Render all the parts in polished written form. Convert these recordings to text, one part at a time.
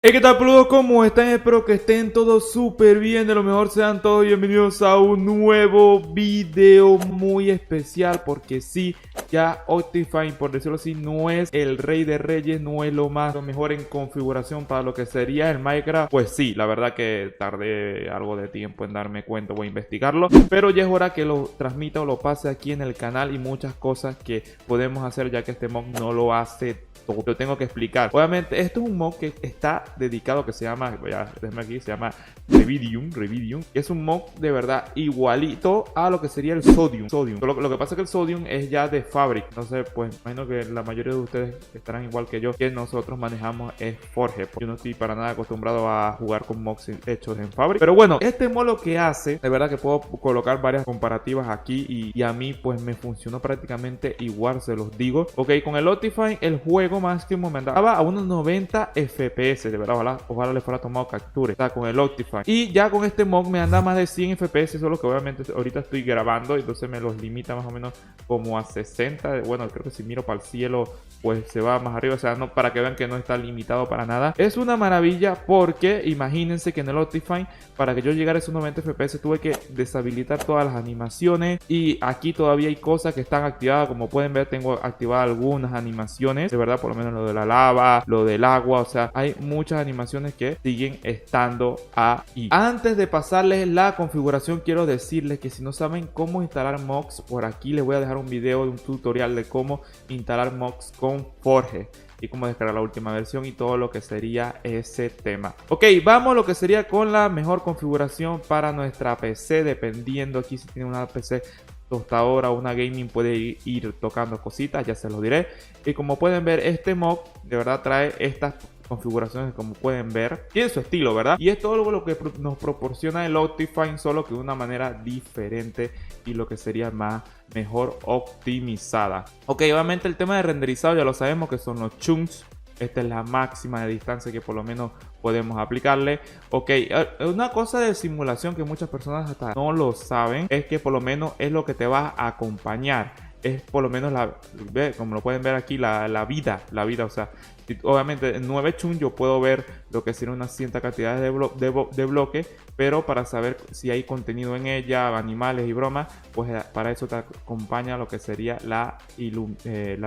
Hey, ¿qué tal, peludos? ¿Cómo están? Espero que estén todos súper bien, de lo mejor sean todos bienvenidos a un nuevo video muy especial. Porque sí, ya Optifine, por decirlo así, no es el rey de reyes, no es lo mejor en configuración para lo que sería el Minecraft. Pues sí, la verdad que tardé algo de tiempo en darme cuenta, voy a investigarlo, pero ya es hora que lo transmita o lo pase aquí en el canal, y muchas cosas que podemos hacer ya que este mod no lo hace. Lo tengo que explicar. Obviamente esto es un mod que está dedicado, que se llama, déjame aquí, se llama Revidium, que es un mod de verdad igualito a lo que sería el Sodium. Lo que pasa es que el Sodium es ya de fábrica. Entonces pues imagino que la mayoría de ustedes estarán igual que yo, que nosotros manejamos es Forge. Yo no estoy para nada acostumbrado a jugar con mods hechos en fábrica, pero bueno, este mod lo que hace, de verdad que puedo colocar varias comparativas aquí, y a mí pues me funcionó prácticamente igual, se los digo. Ok, con el Optifine el juego máximo me andaba a unos 90 FPS, de verdad, ojalá le fuera tomado captura, está con el Optifine. Y ya con este mod me anda más de 100 FPS, solo que obviamente ahorita estoy grabando, entonces me los limita más o menos como a 60. Bueno, creo que si miro para el cielo pues se va más arriba, o sea, no, para que vean que no está limitado para nada. Es una maravilla porque imagínense que en el Optifine, para que yo llegara a esos 90 FPS, tuve que deshabilitar todas las animaciones, y aquí todavía hay cosas que están activadas. Como pueden ver, tengo activadas algunas animaciones, de verdad, por lo menos lo de la lava, lo del agua, o sea, hay muchas animaciones que siguen estando ahí. Antes de pasarles la configuración, quiero decirles que si no saben cómo instalar mods, por aquí les voy a dejar un video de un tutorial de cómo instalar mods con Forge y cómo descargar la última versión y todo lo que sería ese tema. Ok, vamos a lo que sería con la mejor configuración para nuestra PC, dependiendo aquí si tiene una PC tostadora o una gaming, puede ir tocando cositas, ya se los diré. Y como pueden ver, este mod de verdad trae estas configuraciones, como pueden ver, tiene su estilo, ¿verdad? Y es todo lo que nos proporciona el Optifine, solo que de una manera diferente y lo que sería mejor optimizada. Ok, obviamente el tema de renderizado ya lo sabemos que son los chunks. Esta es la máxima de distancia que por lo menos podemos aplicarle. Ok, una cosa de simulación que muchas personas hasta no lo saben es que por lo menos es lo que te va a acompañar. Es por lo menos como lo pueden ver aquí, la vida, o sea, obviamente en 9 chun yo puedo ver lo que sería una cierta cantidad de bloques, pero para saber si hay contenido en ella, animales y bromas, pues para eso te acompaña lo que sería la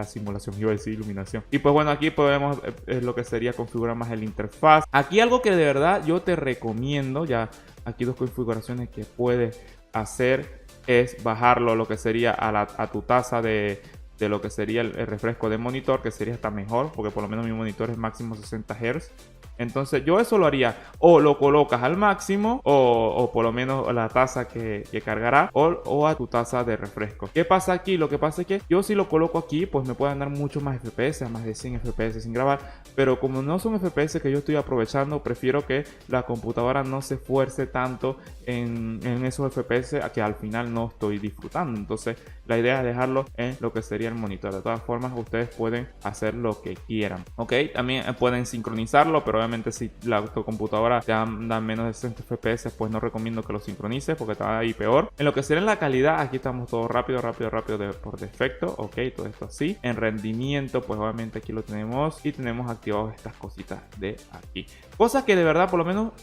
simulación, iba a decir iluminación. Y pues bueno, aquí podemos lo que sería configurar más el interfaz. Aquí algo que de verdad yo te recomiendo, ya aquí dos configuraciones que puedes hacer, es bajarlo lo que sería a tu tasa de lo que sería el refresco de monitor, que sería hasta mejor, porque por lo menos mi monitor es máximo 60 Hz. Entonces yo eso lo haría, o lo colocas al máximo, o por lo menos la tasa que cargará, o a tu tasa de refresco. ¿Qué pasa aquí? Lo que pasa es que yo si lo coloco aquí, pues me pueden dar mucho más FPS, a más de 100 FPS sin grabar. Pero como no son FPS que yo estoy aprovechando, prefiero que la computadora no se esfuerce tanto en esos FPS, a que al final no estoy disfrutando. Entonces la idea es dejarlo en lo que sería el monitor. De todas formas, ustedes pueden hacer lo que quieran. Ok, también pueden sincronizarlo, pero obviamente si la computadora te da menos de 60 FPS, pues no recomiendo que lo sincronices porque está ahí peor. En lo que sería la calidad, aquí estamos todo rápido por defecto. Ok, todo esto así. En rendimiento, pues obviamente aquí lo tenemos, y tenemos activados estas cositas de aquí. Cosas que de verdad por lo menos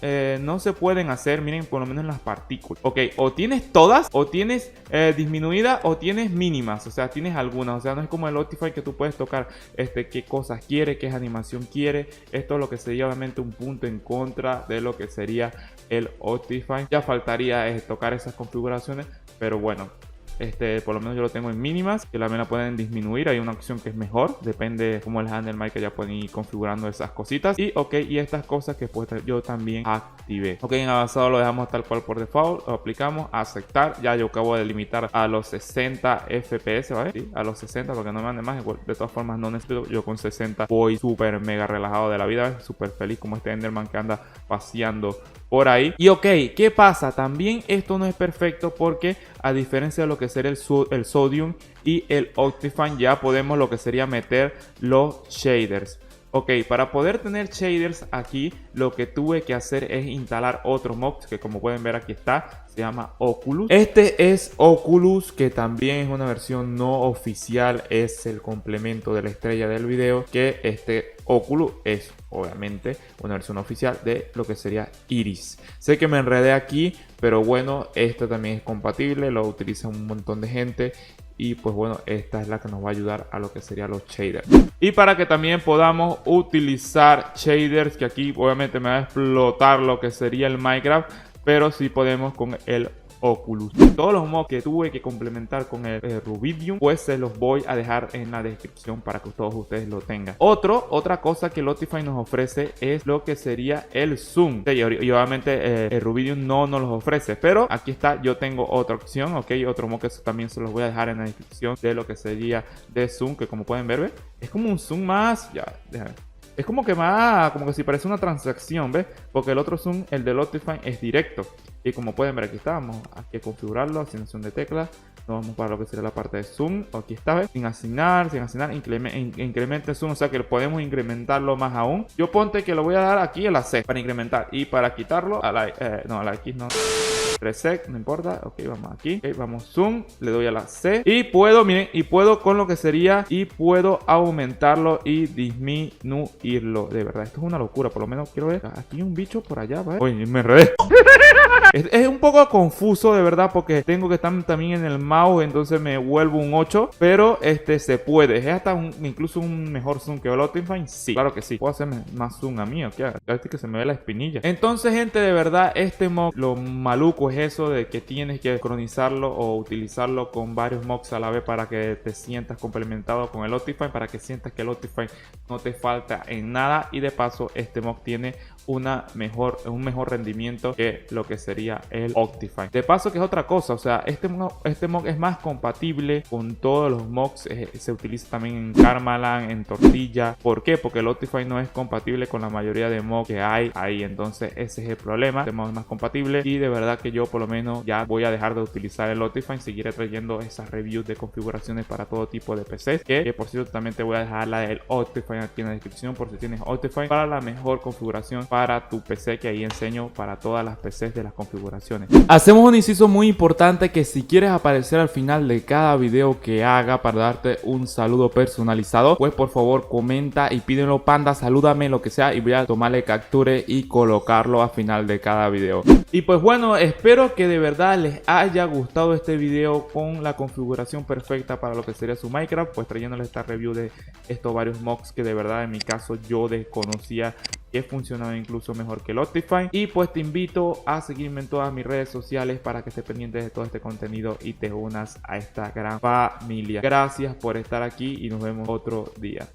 no se pueden hacer, miren, por lo menos en las partículas. Ok, o tienes todas, o tienes disminuida, o tienes mínimas, o sea, tienes algunas. O sea, no es como el Optifine que tú puedes tocar qué cosas quiere, qué animación quiere. Esto es lo que sería obviamente un punto en contra de lo que sería el Optifine. Ya faltaría tocar esas configuraciones, pero bueno, por lo menos yo lo tengo en mínimas, que también la pueden disminuir. Hay una opción que es mejor, depende como el handle mic, que ya pueden ir configurando esas cositas. Y ok, y estas cosas que pues yo también activé. Ok, en avanzado lo dejamos tal cual por default, lo aplicamos, aceptar. Ya yo acabo de limitar a los 60 FPS, ¿vale? Sí, a los 60, porque no me ande más. De todas formas no necesito, yo con 60 voy súper mega relajado de la vida, súper feliz como este Enderman que anda paseando por ahí. Y ok, ¿qué pasa? También esto no es perfecto, porque a diferencia de lo que sería el Sodium y el Optifine, ya podemos lo que sería meter los shaders. Ok, para poder tener shaders aquí, lo que tuve que hacer es instalar otro mod que, como pueden ver aquí está, se llama Oculus. Este es Oculus, que también es una versión no oficial, es el complemento de la estrella del video, que Oculus es obviamente una versión oficial de lo que sería Iris. Sé que me enredé aquí, pero bueno, esta también es compatible, lo utiliza un montón de gente. Y pues bueno, esta es la que nos va a ayudar a lo que serían los shaders. Y para que también podamos utilizar shaders, que aquí obviamente me va a explotar lo que sería el Minecraft, pero sí podemos con el Oculus. Todos los mods que tuve que complementar con el Rubidium, pues se los voy a dejar en la descripción para que todos ustedes lo tengan. Otra cosa que Optifine nos ofrece es lo que sería el zoom. Y obviamente el Rubidium no nos los ofrece, pero aquí está, yo tengo otra opción, ok, otro mod que también se los voy a dejar en la descripción de lo que sería de zoom, que como pueden ver, ¿ves? Es como un zoom más, ya, déjame. Es como que más, como que si parece una transacción, ¿ves? Porque el otro zoom, el del Optifine, es directo. Y como pueden ver, aquí está, vamos aquí a configurarlo, asignación de teclas. Nos vamos para lo que sería la parte de zoom. Aquí está, ¿ves? Sin asignar, incrementa el zoom, o sea que podemos incrementarlo más aún. Yo ponte que lo voy a dar aquí a la C para incrementar. Y para quitarlo a la, no, a la X no. Reset, no importa. Ok, vamos aquí. Ok, vamos zoom. Le doy a la C. Y puedo, miren, y puedo con lo que sería. Y puedo aumentarlo y disminuirlo. De verdad, esto es una locura. Por lo menos quiero ver. Aquí hay un bicho por allá, ¿vale? Oye, me enredé. Es un poco confuso, de verdad, porque tengo que estar también en el mouse, entonces me vuelvo un 8. Pero se puede. Es hasta incluso un mejor zoom que el Optifine. Sí, claro que sí. Puedo hacerme más zoom a mí, ¿ok? Este que se me ve la espinilla. Entonces, gente, de verdad, este mod, lo maluco es eso de que tienes que sincronizarlo o utilizarlo con varios mocks a la vez para que te sientas complementado con el Optifine, para que sientas que el Optifine no te falta en nada. Y de paso, este mod tiene un mejor rendimiento que lo que sería el Optifine. De paso, que es otra cosa, o sea, este mod es más compatible con todos los mods. Se utiliza también en Karmaland, en Tortilla. ¿Por qué? Porque el Optifine no es compatible con la mayoría de mods que hay ahí. Entonces ese es el problema. Este mod es más compatible y de verdad que yo por lo menos ya voy a dejar de utilizar el Optifine. Seguiré trayendo esas reviews de configuraciones para todo tipo de PCs, que por cierto también te voy a dejar la del Optifine aquí en la descripción por si tienes Optifine para la mejor configuración para tu PC, que ahí enseño para todas las PCs de las configuraciones. Hacemos un inciso muy importante, que si quieres aparecer al final de cada video que haga para darte un saludo personalizado, pues por favor comenta y pídelo, panda, salúdame, lo que sea, y voy a tomarle capture y colocarlo al final de cada video. Y pues bueno, espero que de verdad les haya gustado este video con la configuración perfecta para lo que sería su Minecraft, pues trayéndoles esta review de estos varios mods que de verdad en mi caso yo desconocía que funcionaba incluso mejor que el Optifine. Y pues te invito a seguirme en todas mis redes sociales para que estés pendiente de todo este contenido y te unas a esta gran familia. Gracias por estar aquí y nos vemos otro día.